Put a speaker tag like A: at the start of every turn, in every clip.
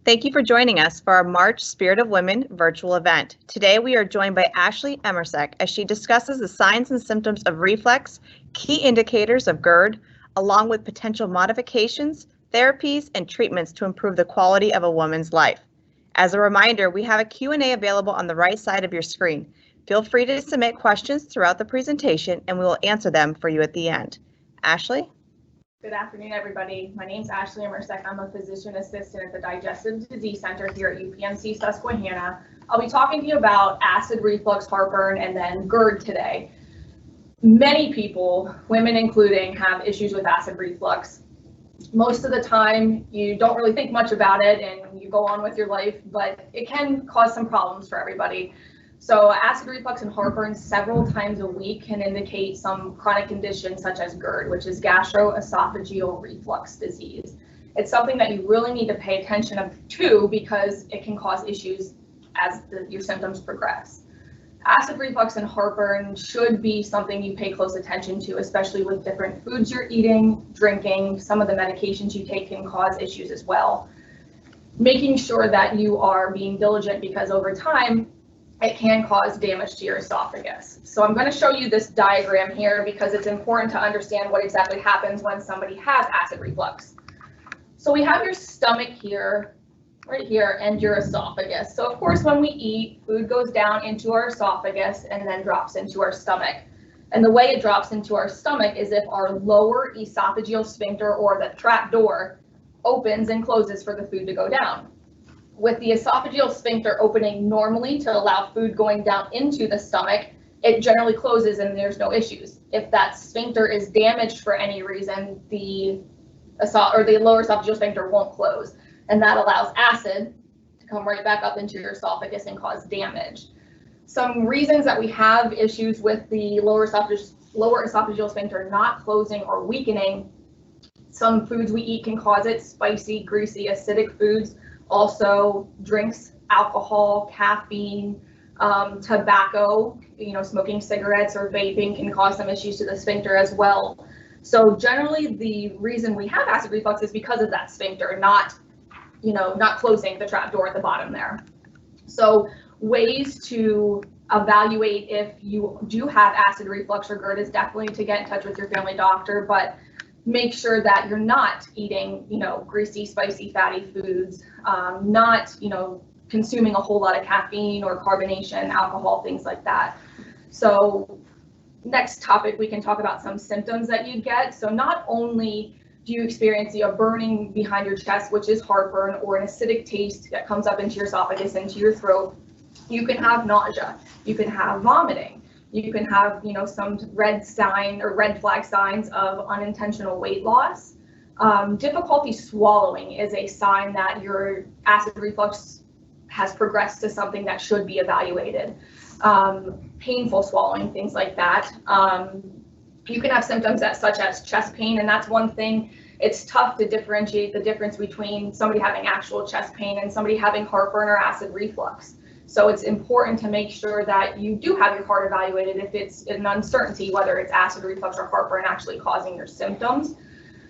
A: Thank you for joining us for our March Spirit of Women virtual event. Today we are joined by Ashley Imrisek as she discusses the signs and symptoms of reflux, key indicators of GERD, along with potential modifications, therapies, and treatments to improve the quality of a woman's life. As a reminder, we have a Q&A available on the right side of your screen. Feel free to submit questions throughout the presentation and we will answer them for you at the end. Ashley?
B: Good afternoon, everybody. My name is Ashley Imrisek. I'm a physician assistant at the Digestive Disease Center here at UPMC Susquehanna. I'll be talking to you about acid reflux, heartburn, and then GERD today. Many people, women including, have issues with acid reflux. Most of the time, you don't really think much about it and you go on with your life, but it can cause some problems for everybody. So acid reflux and heartburn several times a week can indicate some chronic condition such as GERD, which is gastroesophageal reflux disease. It's something that you really need to pay attention to because it can cause issues as your symptoms progress. Acid reflux and heartburn should be something you pay close attention to, especially with different foods you're eating, drinking. Some of the medications you take can cause issues as well. Making sure that you are being diligent because over time, it can cause damage to your esophagus. So I'm going to show you this diagram here because it's important to understand what exactly happens when somebody has acid reflux. So we have your stomach here, right here, and your esophagus. So of course, when we eat, food goes down into our esophagus and then drops into our stomach. And the way it drops into our stomach is if our lower esophageal sphincter or the trap door opens and closes for the food to go down. With the esophageal sphincter opening normally to allow food going down into the stomach, it generally closes and there's no issues. If that sphincter is damaged for any reason, the lower esophageal sphincter won't close, and that allows acid to come right back up into your esophagus and cause damage. Some reasons that we have issues with the lower esophageal sphincter not closing or weakening: some foods we eat can cause it, spicy, greasy, acidic foods. Also, drinks, alcohol, caffeine, tobacco, smoking cigarettes or vaping can cause some issues to the sphincter as well. So generally, the reason we have acid reflux is because of that sphincter not closing the trap door at the bottom there. So ways to evaluate if you do have acid reflux or GERD is definitely to get in touch with your family doctor, but make sure that you're not eating, greasy, spicy, fatty foods, not, consuming a whole lot of caffeine or carbonation, alcohol, things like that. So next topic, we can talk about some symptoms that you get. So not only do you experience a burning behind your chest, which is heartburn, or an acidic taste that comes up into your esophagus, into your throat, you can have nausea, you can have vomiting. You can have, some red flag signs of unintentional weight loss. Difficulty swallowing is a sign that your acid reflux has progressed to something that should be evaluated. Painful swallowing, things like that. You can have symptoms such as chest pain, and that's one thing. It's tough to differentiate the difference between somebody having actual chest pain and somebody having heartburn or acid reflux. So it's important to make sure that you do have your heart evaluated if it's an uncertainty whether it's acid reflux or heartburn actually causing your symptoms.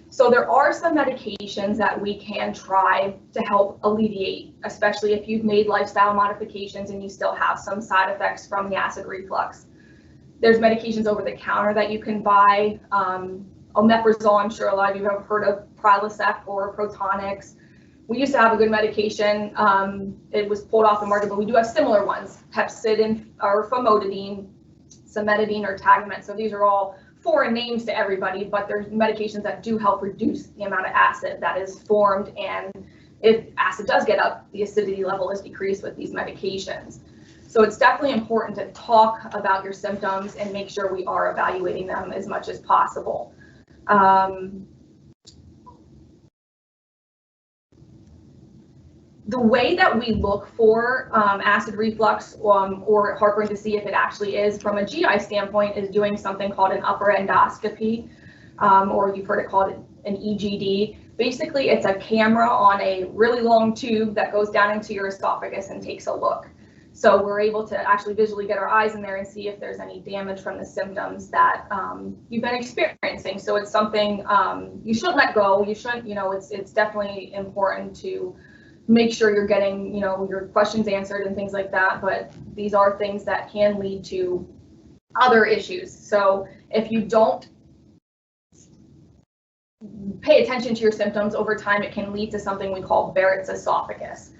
B: So there are some medications that we can try to help alleviate, especially if you've made lifestyle modifications and you still have some side effects from the acid reflux. There's medications over the counter that you can buy. Omeprazole, I'm sure a lot of you have heard of, Prilosec or Protonix. We used to have a good medication. It was pulled off the market, but we do have similar ones: Pepcid or famotidine, cimetidine, or Tagamet. So these are all foreign names to everybody, but there's medications that do help reduce the amount of acid that is formed. And if acid does get up, the acidity level is decreased with these medications. So it's definitely important to talk about your symptoms and make sure we are evaluating them as much as possible. The way that we look for acid reflux or heartburn to see if it actually is from a GI standpoint is doing something called an upper endoscopy, or you've heard it called an EGD. Basically, it's a camera on a really long tube that goes down into your esophagus and takes a look. So we're able to actually visually get our eyes in there and see if there's any damage from the symptoms that you've been experiencing. So it's something you shouldn't let go. You shouldn't, it's definitely important to make sure you're getting, your questions answered and things like that. But these are things that can lead to other issues. So if you don't pay attention to your symptoms over time, it can lead to something we call Barrett's esophagus.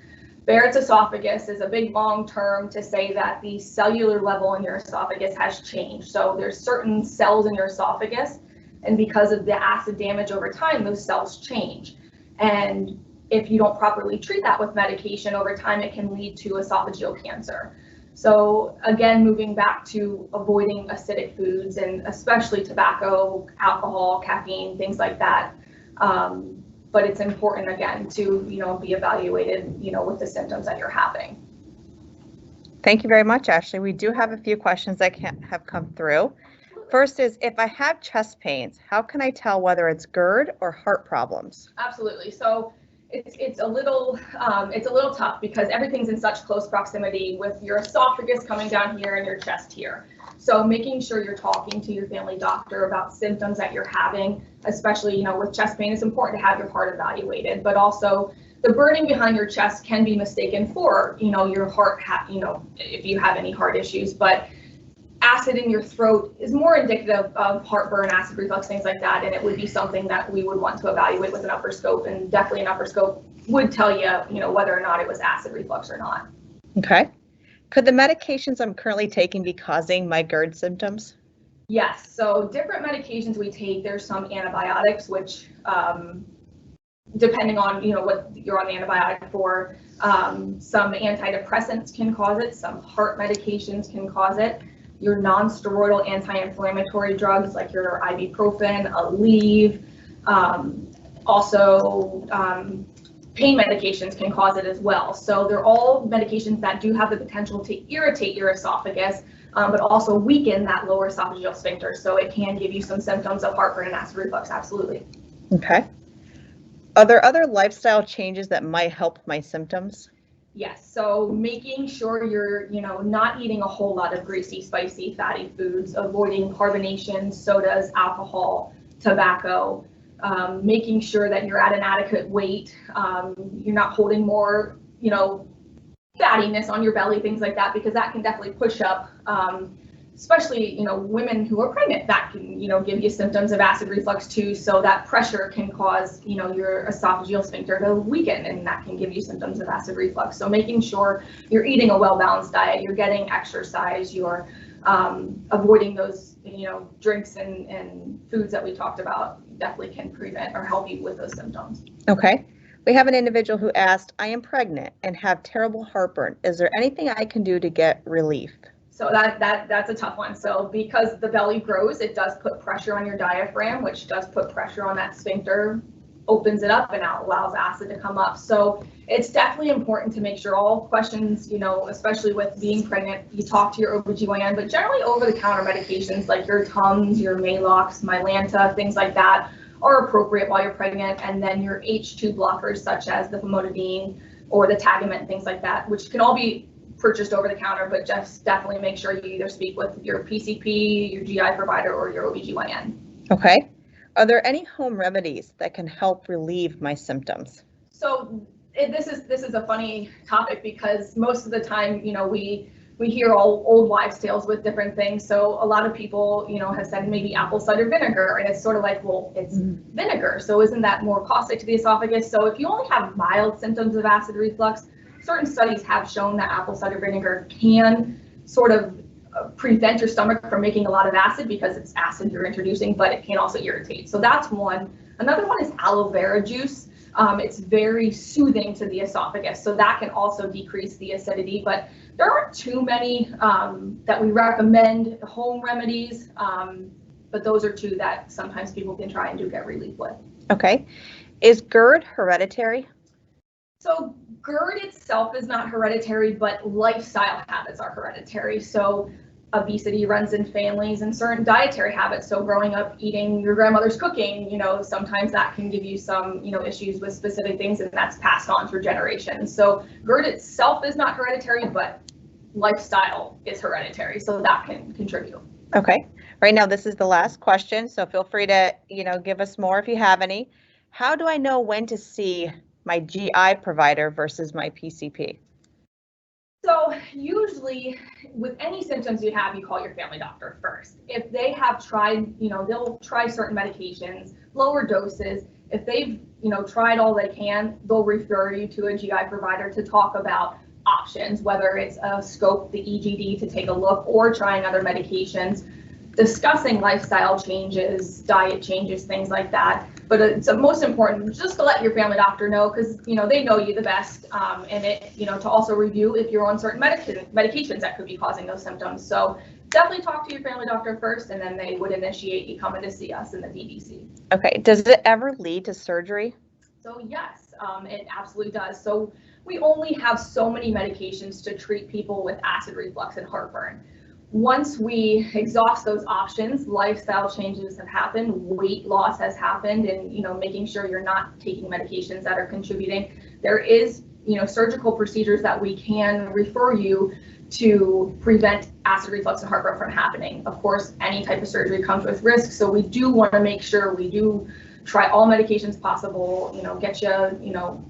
B: Barrett's esophagus is a big long term to say that the cellular level in your esophagus has changed. So there's certain cells in your esophagus, and because of the acid damage over time, those cells change. And if you don't properly treat that with medication over time, it can lead to esophageal cancer. So again, moving back to avoiding acidic foods, and especially tobacco, alcohol, caffeine, things like that. But it's important, again, to be evaluated with the symptoms that you're having.
A: Thank you very much, Ashley. We do have a few questions that have come through. First is, if I have chest pains, how can I tell whether it's GERD or heart problems?
B: Absolutely. So it's a little tough because everything's in such close proximity with your esophagus coming down here and your chest here. So making sure you're talking to your family doctor about symptoms that you're having, especially with chest pain, it's important to have your heart evaluated, but also the burning behind your chest can be mistaken for your heart, if you have any heart issues. But acid in your throat is more indicative of heartburn, acid reflux, things like that, and it would be something that we would want to evaluate with an upper scope, and definitely an upper scope would tell you, whether or not it was acid reflux or not.
A: Okay. Could the medications I'm currently taking be causing my GERD symptoms?
B: Yes. So different medications we take, there's some antibiotics, which depending on what you're on the antibiotic for, some antidepressants can cause it, some heart medications can cause it. Your non-steroidal anti-inflammatory drugs like your ibuprofen, Aleve, also pain medications can cause it as well. So they're all medications that do have the potential to irritate your esophagus, but also weaken that lower esophageal sphincter. So it can give you some symptoms of heartburn and acid reflux, absolutely.
A: Okay. Are there other lifestyle changes that might help my symptoms?
B: Yes, so making sure you're, not eating a whole lot of greasy, spicy, fatty foods, avoiding carbonation, sodas, alcohol, tobacco, making sure that you're at an adequate weight, you're not holding more, fattiness on your belly, things like that, because that can definitely push up, especially, women who are pregnant, that can, give you symptoms of acid reflux too. So that pressure can cause, your esophageal sphincter to weaken, and that can give you symptoms of acid reflux. So making sure you're eating a well-balanced diet, you're getting exercise, you're avoiding those, drinks and foods that we talked about, definitely can prevent or help you with those symptoms.
A: Okay. We have an individual who asked, I am pregnant and have terrible heartburn. Is there anything I can do to get relief?
B: So that's a tough one. So because the belly grows, it does put pressure on your diaphragm, which does put pressure on that sphincter, opens it up, and allows acid to come up. So it's definitely important to make sure all questions, especially with being pregnant, you talk to your OBGYN, but generally over-the-counter medications like your Tums, your Maalox, Mylanta, things like that are appropriate while you're pregnant. And then your H2 blockers such as the famotidine or the Tagamet, things like that, which can all be purchased over the counter, but just definitely make sure you either speak with your PCP, your GI provider, or your OBGYN.
A: Okay. Are there any home remedies that can help relieve my symptoms?
B: So this is a funny topic because most of the time, we hear all old wives' tales with different things. So a lot of people, have said maybe apple cider vinegar, and it's sort of like, well, it's vinegar. So isn't that more caustic to the esophagus? So if you only have mild symptoms of acid reflux, certain studies have shown that apple cider vinegar can sort of prevent your stomach from making a lot of acid because it's acid you're introducing, but it can also irritate. So that's one. Another one is aloe vera juice. It's very soothing to the esophagus, so that can also decrease the acidity, but there aren't too many that we recommend home remedies, but those are two that sometimes people can try and do get relief with.
A: Okay. Is GERD hereditary?
B: So GERD itself is not hereditary, but lifestyle habits are hereditary. So obesity runs in families and certain dietary habits. So growing up eating your grandmother's cooking, sometimes that can give you some, issues with specific things, and that's passed on through generations. So GERD itself is not hereditary, but lifestyle is hereditary. So that can contribute.
A: Okay. Right now, this is the last question. So feel free to, give us more if you have any. How do I know when to see my GI provider versus my PCP?
B: So usually with any symptoms you have, you call your family doctor first. If they have tried, they'll try certain medications, lower doses. If they've, tried all they can, they'll refer you to a GI provider to talk about options, whether it's a scope, the EGD to take a look, or trying other medications, discussing lifestyle changes, diet changes, things like that. But it's most important just to let your family doctor know, because they know you the best, and to also review if you're on certain medications that could be causing those symptoms. So definitely talk to your family doctor first, and then they would initiate you coming to see us in the DDC.
A: Okay, does it ever lead to surgery?
B: So yes, it absolutely does. So we only have so many medications to treat people with acid reflux and heartburn. Once we exhaust those options, lifestyle changes have happened, weight loss has happened, and making sure you're not taking medications that are contributing. There is surgical procedures that we can refer you to prevent acid reflux and heartburn from happening. Of course, any type of surgery comes with risk, so we do want to make sure we do try all medications possible, get you,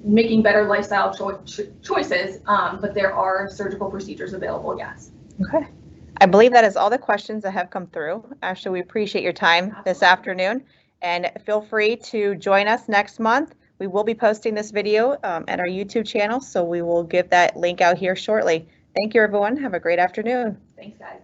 B: making better lifestyle choices, but there are surgical procedures available, yes.
A: Okay. I believe that is all the questions that have come through. Ashley, we appreciate your time this afternoon, and feel free to join us next month. We will be posting this video at our YouTube channel, so we will give that link out here shortly. Thank you, everyone. Have a great afternoon.
B: Thanks, guys.